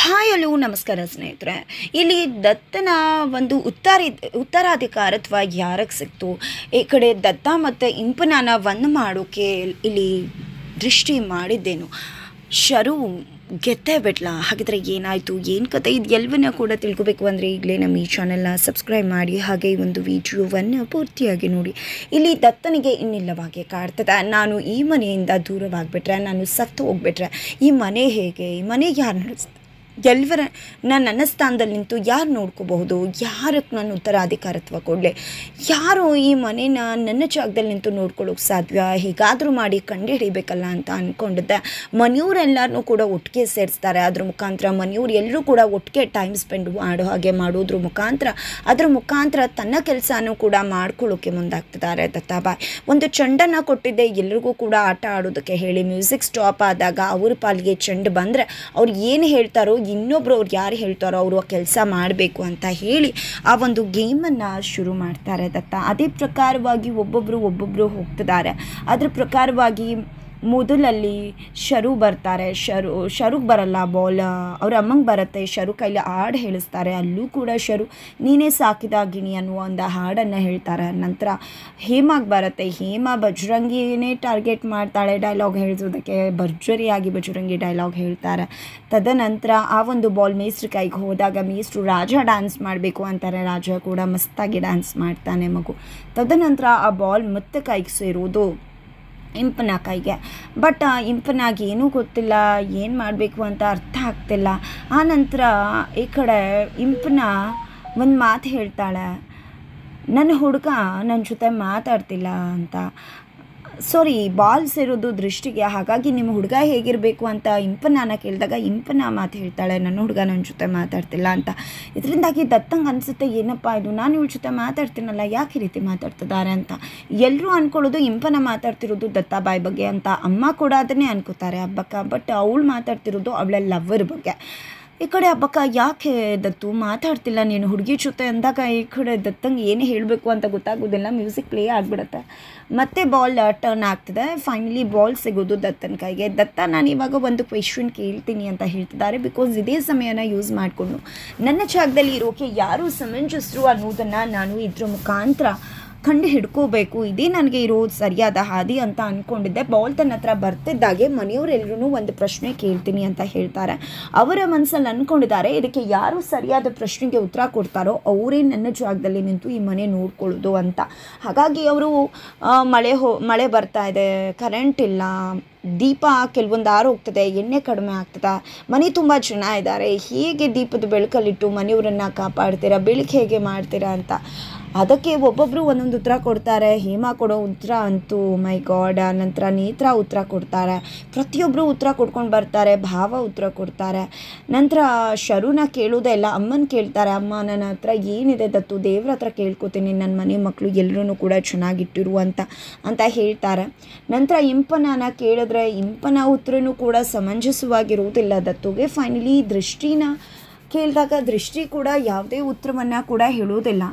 Hi hello ನಮಸ್ಕಾರ ಸ್ನೇಹಿತರೆ. ಇಲ್ಲಿ ದತ್ತನ ಒಂದು ಉತ್ತರಾಧಿಕಾರತ್ವ ಯಾರಿಗೆ ಸಿಕ್ತು, ಈ ಕಡೆ ದತ್ತ ಮತ್ತು ಇಂಪನಾನ ಒಂದು ಮಾಡೋಕ್ಕೆ ಇಲ್ಲಿ ದೃಷ್ಟಿ ಮಾಡಿದ್ದೇನು, ಶರು ಗೆದ್ದೇ ಬಿಟ್ಲ. ಹಾಗಿದ್ರೆ ಏನಾಯಿತು, ಏನು ಕತೆ, ಇದು ಎಲ್ಲವನ್ನ ಕೂಡ ತಿಳ್ಕೊಬೇಕು ಅಂದರೆ ಈಗಲೇ ನಮ್ಮ ಈ ಚಾನೆಲ್ನ ಸಬ್ಸ್ಕ್ರೈಬ್ ಮಾಡಿ, ಹಾಗೆ ಈ ಒಂದು ವಿಡಿಯೋವನ್ನು ಪೂರ್ತಿಯಾಗಿ ನೋಡಿ. ಇಲ್ಲಿ ದತ್ತನಿಗೆ ಇನ್ನಿಲ್ಲವಾಗೆ ಕಾಡ್ತದೆ, ನಾನು ಈ ಮನೆಯಿಂದ ದೂರವಾಗಿಬಿಟ್ರೆ, ನಾನು ಸತ್ತು ಹೋಗ್ಬಿಟ್ರೆ ಈ ಮನೆ ಹೇಗೆ, ಈ ಮನೆಗೆ ಯಾರು ನಡೆಸ್ತಾರೆ, ಎಲ್ಲರ ನನ್ನ ಸ್ಥಾನದಲ್ಲಿ ನಿಂತು ಯಾರು ನೋಡ್ಕೋಬಹುದು, ಯಾರಕ್ಕೆ ನಾನು ಉತ್ತರಾಧಿಕಾರತ್ವ ಕೊಡಲೆ, ಯಾರು ಈ ಮನೇನ ನನ್ನ ಜಾಗದಲ್ಲಿ ನಿಂತು ನೋಡ್ಕೊಳ್ಳೋಕೆ ಸಾಧ್ಯ, ಹೀಗಾದರೂ ಮಾಡಿ ಕಂಡುಹಿಡಿಬೇಕಲ್ಲ ಅಂತ ಅಂದ್ಕೊಂಡಿದ್ದೆ. ಮನೆಯವರೆಲ್ಲರೂ ಕೂಡ ಒಟ್ಟಿಗೆ ಸೇರಿಸ್ತಾರೆ. ಅದ್ರ ಮುಖಾಂತರ ಮನೆಯವ್ರು ಎಲ್ಲರೂ ಕೂಡ ಒಟ್ಟಿಗೆ ಟೈಮ್ ಸ್ಪೆಂಡ್ ಮಾಡೋ ಹಾಗೆ ಮಾಡೋದ್ರ ಮುಖಾಂತರ ತನ್ನ ಕೆಲಸನೂ ಕೂಡ ಮಾಡ್ಕೊಳ್ಳೋಕೆ ಮುಂದಾಗ್ತಿದ್ದಾರೆ ದತ್ತಾಬಾಯ್. ಒಂದು ಚೆಂಡನ್ನು ಕೊಟ್ಟಿದ್ದೆ ಎಲ್ರಿಗೂ ಕೂಡ ಆಟ ಆಡೋದಕ್ಕೆ ಹೇಳಿ, ಮ್ಯೂಸಿಕ್ ಸ್ಟಾಪ್ ಆದಾಗ ಅವ್ರ ಪಾಲಿಗೆ ಚೆಂಡು ಬಂದರೆ ಅವ್ರು ಏನು ಹೇಳ್ತಾರೋ, ಇನ್ನೊಬ್ರು ಅವ್ರು ಯಾರು ಹೇಳ್ತಾರೋ ಅವರು ಕೆಲಸ ಮಾಡಬೇಕು ಅಂತ ಹೇಳಿ ಆ ಒಂದು ಗೇಮನ್ನು ಶುರು ಮಾಡ್ತಾರೆ ದತ್ತ. ಅದೇ ಪ್ರಕಾರವಾಗಿ ಒಬ್ಬೊಬ್ಬರು ಹೋಗ್ತಿದ್ದಾರೆ. ಅದ್ರ ಪ್ರಕಾರವಾಗಿ ಮೊದಲಲ್ಲಿ ಶರು ಬರ್ತಾರೆ. ಶರುಗೆ ಬರಲ್ಲ ಬಾಲ್, ಅವ್ರ ಅಮ್ಮಂಗೆ ಬರುತ್ತೆ. ಶರು ಕೈಲಿ ಹಾಡು ಹೇಳಿಸ್ತಾರೆ. ಅಲ್ಲೂ ಕೂಡ ಶರು ನೀನೇ ಸಾಕಿದ ಗಿಣಿ ಅನ್ನುವ ಒಂದು ಹಾಡನ್ನು ಹೇಳ್ತಾರೆ. ನಂತರ ಹೇಮಾಗೆ ಬರುತ್ತೆ. ಹೇಮಾ ಬಜರಂಗಿನೇ ಟಾರ್ಗೆಟ್ ಮಾಡ್ತಾಳೆ ಡೈಲಾಗ್ ಹೇಳಿಸೋದಕ್ಕೆ. ಭರ್ಜರಿಯಾಗಿ ಬಜರಂಗಿ ಡೈಲಾಗ್ ಹೇಳ್ತಾರೆ. ತದನಂತರ ಆ ಒಂದು ಬಾಲ್ ಮೇಸ್ಟ್ರ ಕೈಗೆ ಹೋದಾಗ ಮೇಸ್ಟ್ರು ರಾಜ ಡ್ಯಾನ್ಸ್ ಮಾಡಬೇಕು ಅಂತಾರೆ. ರಾಜ ಕೂಡ ಮಸ್ತಾಗಿ ಡ್ಯಾನ್ಸ್ ಮಾಡ್ತಾನೆ ಮಗು. ತದನಂತರ ಆ ಬಾಲ್ ಮತ್ತೆ ಕೈಗೆ ಸೇರೋದು ಇಂಪನ ಕೈಗೆ. ಬಟ್ ಇಂಪನಾಗಿ ಏನೂ ಗೊತ್ತಿಲ್ಲ, ಏನು ಮಾಡಬೇಕು ಅಂತ ಅರ್ಥ ಆಗ್ತಿಲ್ಲ. ಆ ನಂತರ ಈ ಕಡೆ ಇಂಪನ ಒಂದು ಮಾತು ಹೇಳ್ತಾಳೆ, ನನ್ನ ಹುಡುಗ ನನ್ನ ಜೊತೆ ಮಾತಾಡ್ತಿಲ್ಲ ಅಂತ. ಸಾರಿ, ಬಾಲ್ ಸೇರೋದು ದೃಷ್ಟಿಗೆ, ಹಾಗಾಗಿ ನಿಮ್ಮ ಹುಡುಗ ಹೇಗಿರಬೇಕು ಅಂತ ಇಂಪನಾನ ಕೇಳಿದಾಗ ಇಂಪನ ಮಾತು ಹೇಳ್ತಾಳೆ, ನನ್ನ ಹುಡುಗ ನನ್ನ ಜೊತೆ ಮಾತಾಡ್ತಿಲ್ಲ ಅಂತ. ಇದರಿಂದಾಗಿ ದತ್ತಂಗೆ ಅನಿಸುತ್ತೆ, ಏನಪ್ಪ ಇದು, ನಾನು ಇವಳ ಜೊತೆ ಮಾತಾಡ್ತೀನಲ್ಲ, ಯಾಕೆ ಈ ರೀತಿ ಮಾತಾಡ್ತಿದ್ದಾರೆ ಅಂತ. ಎಲ್ಲರೂ ಅಂದ್ಕೊಳ್ಳೋದು ಇಂಪನ ಮಾತಾಡ್ತಿರೋದು ದತ್ತಾಬಾಯಿ ಬಗ್ಗೆ ಅಂತ. ಅಮ್ಮ ಕೂಡ ಅದನ್ನೇ ಅನ್ಕೋತಾರೆ ಹಬ್ಬಕ್ಕ. ಬಟ್ ಅವಳು ಮಾತಾಡ್ತಿರೋದು ಅವಳ ಲವ್ವರ್ ಬಗ್ಗೆ. ಈ ಕಡೆ ಹಬ್ಬಕ್ಕ ಯಾಕೆ ದತ್ತು ಮಾತಾಡ್ತಿಲ್ಲ ನೀನು ಹುಡುಗಿ ಜೊತೆ ಅಂದಾಗ ಈ ಕಡೆ ದತ್ತಂಗೆ ಏನು ಹೇಳಬೇಕು ಅಂತ ಗೊತ್ತಾಗೋದಿಲ್ಲ. ಮ್ಯೂಸಿಕ್ ಪ್ಲೇ ಆಗಿಬಿಡುತ್ತೆ. ಮತ್ತೆ ಬಾಲ್ ಟರ್ನ್ ಆಗ್ತದೆ. ಫೈನಲಿ ಬಾಲ್ ಸಿಗೋದು ದತ್ತನ ಕೈಗೆ. ದತ್ತ, ನಾನು ಇವಾಗ ಒಂದು ಕ್ವೆಶ್ಚನ್ ಕೇಳ್ತೀನಿ ಅಂತ ಹೇಳ್ತಿದ್ದಾರೆ. ಬಿಕಾಸ್ ಇದೇ ಸಮಯನ ಯೂಸ್ ಮಾಡಿಕೊಂಡು ನನ್ನ ಜಾಗದಲ್ಲಿ ಇರೋಕೆ ಯಾರು ಸಮಂಜಸರು ಅನ್ನೋದನ್ನು ನಾನು ಇದ್ರ ಮುಖಾಂತರ ಕಂಡು ಹಿಡ್ಕೋಬೇಕು. ಇದೇ ನನಗೆ ಇರೋದು ಸರಿಯಾದ ಹಾದಿ ಅಂತ ಅಂದ್ಕೊಂಡಿದ್ದೆ. ಬಾಲ್ ತನ್ನ ಹತ್ರ ಬರ್ತಿದ್ದಾಗೆ ಮನೆಯವರೆಲ್ಲರೂ ಒಂದು ಪ್ರಶ್ನೆ ಕೇಳ್ತೀನಿ ಅಂತ ಹೇಳ್ತಾರೆ. ಅವರ ಮನಸ್ಸಲ್ಲಿ ಅಂದ್ಕೊಂಡಿದ್ದಾರೆ, ಇದಕ್ಕೆ ಯಾರು ಸರಿಯಾದ ಪ್ರಶ್ನೆಗೆ ಉತ್ತರ ಕೊಡ್ತಾರೋ ಅವರೇ ನನ್ನ ಜಾಗದಲ್ಲಿ ನಿಂತು ಈ ಮನೆ ನೋಡ್ಕೊಳ್ಳೋದು ಅಂತ. ಹಾಗಾಗಿ ಅವರು ಮಳೆ ಬರ್ತಾ ಇದೆ, ಕರೆಂಟ್ ಇಲ್ಲ, ದೀಪ ಕೆಲವೊಂದು ಹೋಗ್ತದೆ, ಎಣ್ಣೆ ಕಡಿಮೆ ಆಗ್ತದೆ, ಮನೆ ತುಂಬ ಜನ ಇದ್ದಾರೆ, ಹೇಗೆ ದೀಪದ ಬೆಳಕಲ್ಲಿಟ್ಟು ಮನೆಯವರನ್ನು ಕಾಪಾಡ್ತೀರಾ, ಬೆಳಕು ಹೇಗೆ ಮಾಡ್ತೀರಾ ಅಂತ. ಅದಕ್ಕೆ ಒಬ್ಬೊಬ್ಬರು ಒಂದೊಂದು ಉತ್ತರ ಕೊಡ್ತಾರೆ. ಹೇಮಾ ಕೊಡೋ ಉತ್ತರ ಅಂತೂ ಮೈ ಗಾಡ್. ನಂತರ ನೇತ್ರ ಉತ್ತರ ಕೊಡ್ತಾರೆ. ಪ್ರತಿಯೊಬ್ಬರು ಉತ್ತರ ಕೊಡ್ಕೊಂಡು ಬರ್ತಾರೆ. ಭಾವ ಉತ್ತರ ಕೊಡ್ತಾರೆ. ನಂತರ ಶರುನ ಕೇಳೋದೇ ಇಲ್ಲ, ಅಮ್ಮನ ಕೇಳ್ತಾರೆ. ಅಮ್ಮ, ನನ್ನ ಹತ್ರ ಏನಿದೆ ದತ್ತು, ದೇವ್ರ ಹತ್ರ ಕೇಳ್ಕೊತೀನಿ, ನನ್ನ ಮನೆ ಮಕ್ಕಳು ಎಲ್ಲರೂ ಕೂಡ ಚೆನ್ನಾಗಿಟ್ಟಿರು ಅಂತ ಹೇಳ್ತಾರೆ. ನಂತರ ಇಂಪನಾನ ಕೇಳಿದ್ರೆ ಇಂಪನ ಉತ್ತರನೂ ಕೂಡ ಸಮಂಜಸವಾಗಿರುವುದಿಲ್ಲ ದತ್ತುಗೆ. ಫೈನಲಿ ದೃಷ್ಟಿನ ಕೇಳಿದಾಗ ದೃಷ್ಟಿ ಕೂಡ ಯಾವುದೇ ಉತ್ತರವನ್ನು ಕೂಡ ಹೇಳೋದಿಲ್ಲ.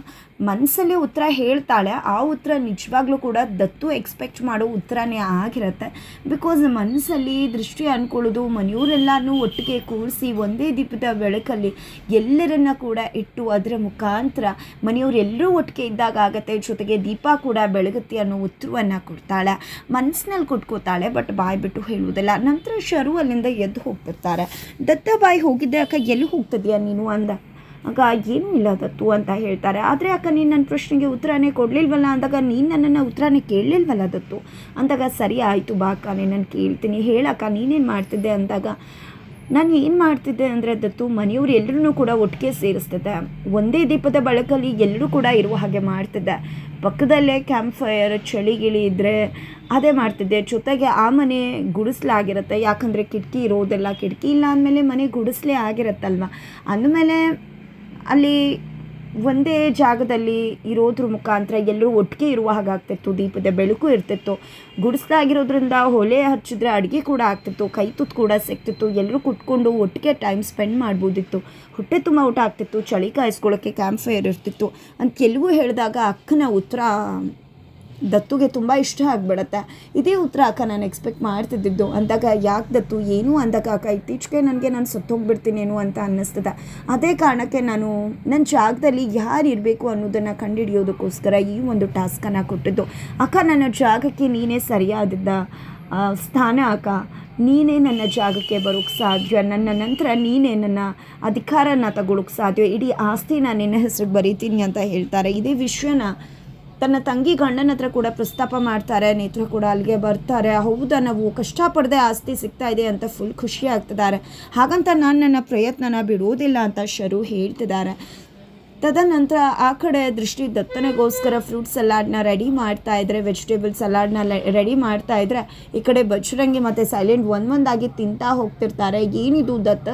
ಮನಸ್ಸಲ್ಲೇ ಉತ್ತರ ಹೇಳ್ತಾಳೆ. ಆ ಉತ್ತರ ನಿಜವಾಗ್ಲೂ ಕೂಡ ದತ್ತು ಎಕ್ಸ್ಪೆಕ್ಟ್ ಮಾಡೋ ಉತ್ತರನೇ ಆಗಿರುತ್ತೆ. ಬಿಕಾಸ್ ಮನಸ್ಸಲ್ಲಿ ದೃಷ್ಟಿ ಅಂದ್ಕೊಳ್ಳೋದು ಮನೆಯವರೆಲ್ಲನೂ ಒಟ್ಟಿಗೆ ಕೂರಿಸಿ ಒಂದೇ ದೀಪದ ಬೆಳಕಲ್ಲಿ ಎಲ್ಲರನ್ನ ಕೂಡ ಇಟ್ಟು ಅದರ ಮುಖಾಂತರ ಮನೆಯವರು ಎಲ್ಲರೂ ಒಟ್ಟಿಗೆ ಇದ್ದಾಗ ಆಗತ್ತೆ, ಜೊತೆಗೆ ದೀಪ ಕೂಡ ಬೆಳಗುತ್ತೆ ಅನ್ನೋ ಉತ್ತರವನ್ನು ಕೊಡ್ತಾಳೆ. ಮನಸ್ಸಿನಲ್ಲಿ ಕೊಟ್ಕೋತಾಳೆ, ಬಟ್ ಬಾಯಿ ಬಿಟ್ಟು ಹೇಳುವುದಿಲ್ಲ. ನಂತರ ಶರು ಅಲ್ಲಿಂದ ಎದ್ದು ಹೋಗ್ತಿರ್ತಾರೆ. ದತ್ತ, ಬಾಯಿ ಹೋಗಿದ್ದೆ ಅಕ್ಕ, ಎಲ್ಲಿ ಹೋಗ್ತಿದ್ಯಾ ನೀನು ಅಂದ. ಆಗ ಏನೂ ಇಲ್ಲ ದತ್ತು ಅಂತ ಹೇಳ್ತಾರೆ. ಆದರೆ ಅಕ್ಕ, ನೀನು ನನ್ನ ಪ್ರಶ್ನೆಗೆ ಉತ್ತರನೇ ಕೊಡಲಿಲ್ವಲ್ಲ ಅಂದಾಗ, ನೀನು ನನ್ನನ್ನು ಉತ್ತರನೇ ಕೇಳಲಿಲ್ವಲ್ಲ ದತ್ತು ಅಂದಾಗ, ಸರಿ ಆಯಿತು ಬಾ ಅಕ್ಕ, ನಾನು ಕೇಳ್ತೀನಿ, ಹೇಳಕ್ಕ ನೀನೇನು ಮಾಡ್ತಿದ್ದೆ ಅಂದಾಗ, ನಾನು ಏನು ಮಾಡ್ತಿದ್ದೆ ಅಂದರೆ ದತ್ತು, ಮನೆಯವರು ಎಲ್ಲರೂ ಕೂಡ ಒಟ್ಟಿಗೆ ಸೇರಿಸ್ತಿದ್ದೆ, ಒಂದೇ ದೀಪದ ಬೆಳಕಲ್ಲಿ ಎಲ್ಲರೂ ಕೂಡ ಇರುವ ಹಾಗೆ ಮಾಡ್ತಿದ್ದೆ, ಪಕ್ಕದಲ್ಲೇ ಕ್ಯಾಂಪ್ ಫೈರ್ ಚಳಿಗಿಳಿ ಇದ್ದರೆ ಅದೇ ಮಾಡ್ತಿದ್ದೆ, ಜೊತೆಗೆ ಆ ಮನೆ ಗುಡಿಸ್ಲಾಗಿರುತ್ತೆ, ಯಾಕಂದರೆ ಕಿಟಕಿ ಇರೋದೆಲ್ಲ, ಕಿಟಕಿ ಇಲ್ಲ ಅಂದಮೇಲೆ ಮನೆ ಗುಡಿಸ್ಲೇ ಆಗಿರುತ್ತಲ್ವ, ಅಂದಮೇಲೆ ಅಲ್ಲಿ ಒಂದೇ ಜಾಗದಲ್ಲಿ ಇರೋದ್ರ ಮುಖಾಂತರ ಎಲ್ಲರೂ ಒಟ್ಟಿಗೆ ಇರುವ ಹಾಗಾಗ್ತಿತ್ತು. ದೀಪದ ಬೆಳಕು ಇರ್ತಿತ್ತು. ಗುಡಿಸ್ಲಾಗಿರೋದ್ರಿಂದ ಹೊಲೆ ಹಚ್ಚಿದ್ರೆ ಅಡುಗೆ ಕೂಡ ಆಗ್ತಿತ್ತು, ಕೈ ತುತ್ತು ಕೂಡ ಸಿಗ್ತಿತ್ತು, ಎಲ್ಲರೂ ಕುತ್ಕೊಂಡು ಒಟ್ಟಿಗೆ ಟೈಮ್ ಸ್ಪೆಂಡ್ ಮಾಡ್ಬೋದಿತ್ತು, ಹೊಟ್ಟೆ ತುಂಬ ಊಟ ಆಗ್ತಿತ್ತು, ಚಳಿ ಕಾಯಿಸ್ಕೊಳ್ಳೋಕ್ಕೆ ಕ್ಯಾಂಪ್ ಫೈರ್ ಇರ್ತಿತ್ತು ಅಂತ ಕೆಲವು ಹೇಳಿದಾಗ ಅಕ್ಕನ ಉತ್ತರ ದತ್ತುಗೆ ತುಂಬ ಇಷ್ಟ ಆಗಿಬಿಡತ್ತೆ. ಇದೇ ಉತ್ತರ ಅಕ್ಕ ನಾನು ಎಕ್ಸ್ಪೆಕ್ಟ್ ಮಾಡ್ತಿದ್ದಿದ್ದು ಅಂದಾಗ, ಯಾಕೆ ದತ್ತು ಏನು ಅಂದಾಗ, ಅಕ್ಕ ಇತ್ತೀಚೆಗೆ ನನಗೆ ನಾನು ಸತ್ತೋಗ್ಬಿಡ್ತೀನೇನು ಅಂತ ಅನ್ನಿಸ್ತದೆ. ಅದೇ ಕಾರಣಕ್ಕೆ ನಾನು ನನ್ನ ಜಾಗದಲ್ಲಿ ಯಾರು ಇರಬೇಕು ಅನ್ನೋದನ್ನು ಕಂಡುಹಿಡಿಯೋದಕ್ಕೋಸ್ಕರ ಈ ಒಂದು ಟಾಸ್ಕನ್ನು ಕೊಟ್ಟಿದ್ದು. ಅಕ್ಕ ನನ್ನ ಜಾಗಕ್ಕೆ ನೀನೇ ಸರಿಯಾದಿದ್ದ ಸ್ಥಾನ ಅಕ್ಕ, ನೀನೇ ನನ್ನ ಜಾಗಕ್ಕೆ ಬರೋಕ್ಕೆ ಸಾಧ್ಯ, ನನ್ನ ನಂತರ ನೀನೇ ನನ್ನ ಅಧಿಕಾರನ ತಗೊಳ್ಳೋಕ್ಕೆ ಸಾಧ್ಯ, ಇಡೀ ಆಸ್ತಿನ ನಿನ್ನ ಹೆಸರಿಗೆ ಬರೀತೀನಿ ಅಂತ ಹೇಳ್ತಾರೆ. ಇದೇ ವಿಷಯನ ತನ್ನ ತಂಗಿ ಗಂಡನ ಹತ್ರ ಕೂಡ ಪ್ರಸ್ತಾಪ ಮಾಡ್ತಾರೆ. ನೇತ್ರ ಕೂಡ ಅಲ್ಲಿಗೆ ಬರ್ತಾರೆ. ಹೌದಾ, ನಾವು ಕಷ್ಟಪಡದೆ ಆಸ್ತಿ ಸಿಗ್ತಾ ಇದೆ ಅಂತ ಫುಲ್ ಖುಷಿ ಆಗ್ತಿದ್ದಾರೆ. ಹಾಗಂತ ನಾನು ನನ್ನ ಪ್ರಯತ್ನನ ಬಿಡೋದಿಲ್ಲ ಅಂತ ಶರು ಹೇಳ್ತಿದ್ದಾರೆ. ತದನಂತರ ಆ ಕಡೆ ದೃಷ್ಟಿ ದತ್ತನಿಗೋಸ್ಕರ ಫ್ರೂಟ್ ಸಲಾಡ್ನ ರೆಡಿ ಮಾಡ್ತಾ ಇದ್ರೆ, ವೆಜಿಟೇಬಲ್ ಸಲಾಡ್ನ ರೆಡಿ ಮಾಡ್ತಾ ಇದ್ರೆ, ಈ ಕಡೆ ಬಜರಂಗಿ ಮತ್ತು ಸೈಲೆಂಟ್ ಒಂದೊಂದಾಗಿ ತಿಂತಾ ಹೋಗ್ತಿರ್ತಾರೆ. ಏನಿದು ದತ್ತ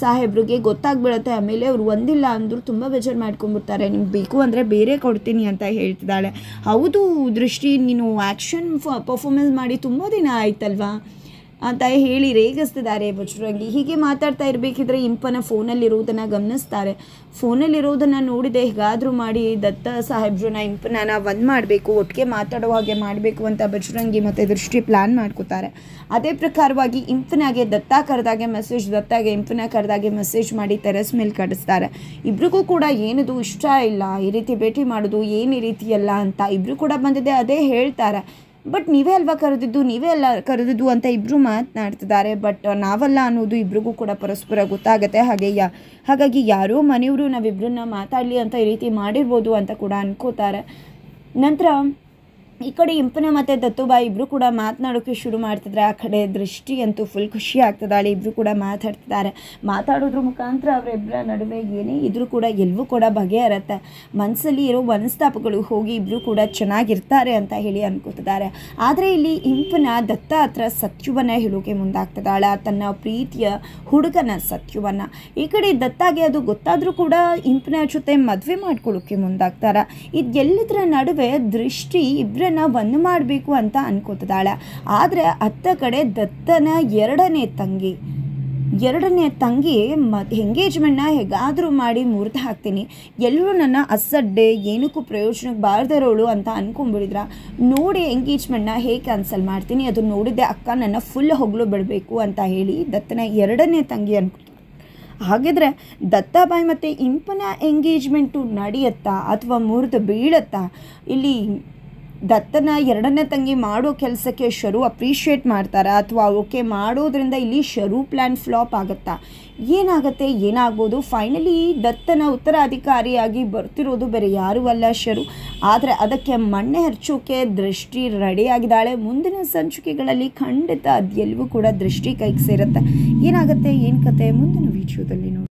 ಸಾಹೇಬ್ರಿಗೆ ಗೊತ್ತಾಗ್ಬಿಡುತ್ತೆ. ಆಮೇಲೆ ಅವ್ರು ಒಂದಿಲ್ಲ ಅಂದರೂ ತುಂಬ ಬೇಜಾರು ಮಾಡ್ಕೊಂಡ್ಬಿಡ್ತಾರೆ. ನಿಮ್ಗೆ ಬೇಕು ಅಂದರೆ ಬೇರೆ ಕೊಡ್ತೀನಿ ಅಂತ ಹೇಳ್ತಿದ್ದಾಳೆ. ಹೌದು ದೃಷ್ಟಿ, ನೀನು ಆ್ಯಕ್ಷನ್ ಪರ್ಫಾರ್ಮೆನ್ಸ್ ಮಾಡಿ ತುಂಬ ದಿನ ಆಯ್ತಲ್ವಾ ಅಂತ ಹೇಳಿ ರೇಗಿಸ್ತಿದ್ದಾರೆ ಬಜರಂಗಿ. ಹೀಗೆ ಮಾತಾಡ್ತಾ ಇರಬೇಕಿದ್ರೆ ಇಂಪನ ಫೋನಲ್ಲಿರೋದನ್ನು ಗಮನಿಸ್ತಾರೆ. ಫೋನಲ್ಲಿರೋದನ್ನು ನೋಡಿದೆ, ಹೇಗಾದರೂ ಮಾಡಿ ದತ್ತ ಸಾಹೇಬ್ರನ್ನ ಇಂಪನ ಒಂದು ಮಾಡಬೇಕು, ಒಟ್ಟಿಗೆ ಮಾತಾಡೋ ಹಾಗೆ ಮಾಡಬೇಕು ಅಂತ ಬಜರಂಗಿ ಮತ್ತು ದೃಷ್ಟಿ ಪ್ಲ್ಯಾನ್ ಮಾಡ್ಕೋತಾರೆ. ಅದೇ ಪ್ರಕಾರವಾಗಿ ಇಂಪನಾಗೆ ದತ್ತ ಕರೆದಾಗೆ ಮೆಸೇಜ್, ದತ್ತಾಗೆ ಇಂಪನ ಕರೆದಾಗೆ ಮೆಸೇಜ್ ಮಾಡಿ ಟೆರೆಸ್ ಮೇಲೆ ಕಳಿಸ್ತಾರೆ. ಇಬ್ರಿಗೂ ಕೂಡ ಏನದು ಇಷ್ಟ ಇಲ್ಲ, ಈ ರೀತಿ ಭೇಟಿ ಮಾಡೋದು ಏನು ಈ ರೀತಿ ಎಲ್ಲ ಅಂತ. ಇಬ್ಬರು ಕೂಡ ಬಂದಿದೆ ಅದೇ ಹೇಳ್ತಾರೆ. ಬಟ್ ನೀವೇ ಅಲ್ವಾ ಕರೆದಿದ್ದು ಅಂತ ಇಬ್ಬರು ಮಾತನಾಡ್ತಿದ್ದಾರೆ. ಬಟ್ ನಾವಲ್ಲ ಅನ್ನೋದು ಇಬ್ರಿಗೂ ಕೂಡ ಪರಸ್ಪರ ಗೊತ್ತಾಗುತ್ತೆ. ಹಾಗಾಗಿ ಯಾರೋ ಮನೆಯವರು ನಾವಿಬ್ಬರನ್ನ ಮಾತಾಡಲಿ ಅಂತ ಈ ರೀತಿ ಮಾಡಿರ್ಬೋದು ಅಂತ ಕೂಡ ಅನ್ಕೋತಾರೆ. ನಂತರ ಈ ಕಡೆ ಇಂಪನ ಮತ್ತು ದತ್ತುಬಾಯಿ ಇಬ್ಬರು ಕೂಡ ಮಾತನಾಡೋಕ್ಕೆ ಶುರು ಮಾಡ್ತಿದ್ರೆ. ಆ ಕಡೆ ದೃಷ್ಟಿ ಅಂತೂ ಫುಲ್ ಖುಷಿ ಆಗ್ತದಾಳೆ. ಇಬ್ಬರು ಕೂಡ ಮಾತಾಡ್ತಿದ್ದಾರೆ. ಮಾತಾಡೋದ್ರ ಮುಖಾಂತರ ಅವರಿಬ್ಬರ ನಡುವೆ ಏನೇ ಇದ್ರೂ ಕೂಡ ಎಲ್ಲವೂ ಕೂಡ ಬಗೆಹರುತ್ತೆ. ಮನಸ್ಸಲ್ಲಿ ಇರೋ ಮನಸ್ತಾಪಗಳು ಹೋಗಿ ಇಬ್ಬರು ಕೂಡ ಚೆನ್ನಾಗಿರ್ತಾರೆ ಅಂತ ಹೇಳಿ ಅನ್ಕೋತಿದ್ದಾರೆ. ಆದರೆ ಇಲ್ಲಿ ಇಂಪನ ದತ್ತ ಹತ್ರ ಸತ್ಯವನ್ನು ಹೇಳೋಕೆ ಮುಂದಾಗ್ತದಾಳೆ, ತನ್ನ ಪ್ರೀತಿಯ ಹುಡುಗನ ಸತ್ಯವನ್ನು. ಈ ಕಡೆ ದತ್ತಾಗೆ ಅದು ಗೊತ್ತಾದರೂ ಕೂಡ ಇಂಪನ ಜೊತೆ ಮದುವೆ ಮಾಡ್ಕೊಳ್ಳೋಕ್ಕೆ ಮುಂದಾಗ್ತಾರೆ. ಇದೆಲ್ಲದರ ನಡುವೆ ದೃಷ್ಟಿ ಇಬ್ಬರನ್ನ ಒಂದು ಮಾಡಬೇಕು ಅಂತ ಅನ್ಕೋತಿದ್ದಾಳೆ. ಆದರೆ ಅತ್ತ ಕಡೆ ದತ್ತನ ಎರಡನೇ ತಂಗಿ ಎಂಗೇಜ್ಮೆಂಟ್ನ ಹೇಗಾದರೂ ಮಾಡಿ ಮುರಿದು ಹಾಕ್ತೀನಿ, ಎಲ್ಲರೂ ನನ್ನ ಅಸಡ್ಡೆ ಏನಕ್ಕೂ ಪ್ರಯೋಜನಕ್ಕೆ ಬಾರ್ದಿರೋಳು ಅಂತ ಅನ್ಕೊಂಡ್ಬಿಡಿದ್ರ, ನೋಡಿ ಎಂಗೇಜ್ಮೆಂಟ್ನ ಹೇಗೆ ಕ್ಯಾನ್ಸಲ್ ಮಾಡ್ತೀನಿ, ಅದು ನೋಡಿದ್ದೆ ಅಕ್ಕ ನನ್ನ ಫುಲ್ ಹೊಗಳು ಬಿಡಬೇಕು ಅಂತ ಹೇಳಿ ದತ್ತನ ಎರಡನೇ ತಂಗಿ ಅನ್ಕೋತಾರೆ. ಹಾಗಿದ್ರೆ ದತ್ತಾಬಾಯಿ ಮತ್ತು ಇಂಪನ ಎಂಗೇಜ್ಮೆಂಟು ನಡೆಯುತ್ತಾ ಅಥವಾ ಮುರಿದು ಬೀಳುತ್ತಾ? ಇಲ್ಲಿ ದತ್ತನ ಎರಡನೇ ತಂಗಿ ಮಾಡೋ ಕೆಲಸಕ್ಕೆ ಶರು ಅಪ್ರಿಷಿಯೇಟ್ ಮಾಡ್ತಾರೆ ಅಥವಾ ಓಕೆ ಮಾಡೋದ್ರಿಂದ ಇಲ್ಲಿ ಶರು ಪ್ಲ್ಯಾನ್ ಫ್ಲಾಪ್ ಆಗುತ್ತಾ? ಏನಾಗ್ಬೋದು? ಫೈನಲಿ ದತ್ತನ ಉತ್ತರಾಧಿಕಾರಿಯಾಗಿ ಬರ್ತಿರೋದು ಬೇರೆ ಯಾರೂ ಅಲ್ಲ ಶರು. ಆದರೆ ಅದಕ್ಕೆ ಮಣ್ಣೆ ಹರ್ಚೋಕೆ ದೃಷ್ಟಿ ರೆಡಿಯಾಗಿದ್ದಾಳೆ. ಮುಂದಿನ ಸಂಚಿಕೆಗಳಲ್ಲಿ ಖಂಡಿತ ಅದೆಲ್ಲವೂ ಕೂಡ ದೃಷ್ಟಿ ಕೈಗೆ ಸೇರುತ್ತೆ. ಏನಾಗುತ್ತೆ ಏನು ಕತೆ ಮುಂದಿನ ವಿಡಿಯೋದಲ್ಲಿ ನೋಡಿ.